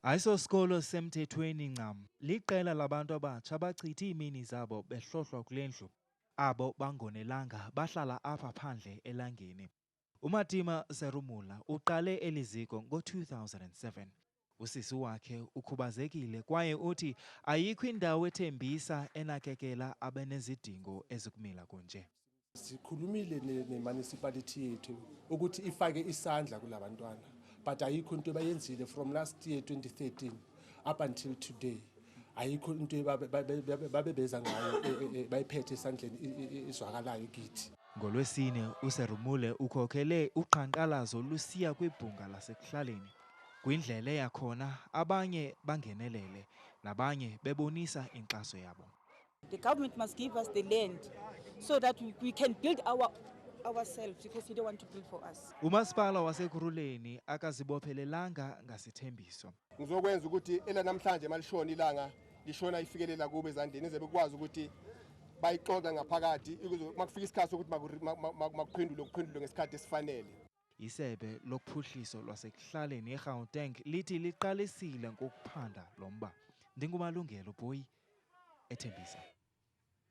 Ayisosikolo semthethweni ncam, liqela labantu abatsha abachitha iimini zabo behlohlwa kule ndlu. Abo bangonelanga bahlala apha phandle elangeni. uMatima Serumula uqale eli ziko ngo-2007. Usisi wakhe ukhubazekile kwaye uthi ayikho indawo Etembisa enakekela abanezidingo ezikumila kunje. Sikhulumile ne-municipality yethu ukuthi ifake isandla kulabantwana, but ayikho into bayenzile from last year 2013 up until today. Ayikho into babebeza ngayo bayiphethe esandleni izwakalayo kithi. NgoLwesine uSerumule ukhokhele uqhankqalazo lusiya kwibhunga lasekuhlaleni. Kwindlela eya khona abanye bangenelele nabanye bebonisa inkxaso yabo. The government must give us the land so that we can build ourselves, because they don't want to build for us. Umasipala wase-Ekurhuleni akazibophelelanga ngasithembiso. Ngizokwenza ukuthi namhlanje malishona ilanga lishona ifikelela kube ezandleni eze bekwazi ukuthi bayixoxa ngaphakathi ukuze makufika isikhathi sokuthi makuphendulwe ngesikhathi esifanele. Isebe lokuphuhliso lwasekuhlaleni eGauteng lithi liqalisile ngokuphanda lo mba. Ndingumalungelo boy Etembisa.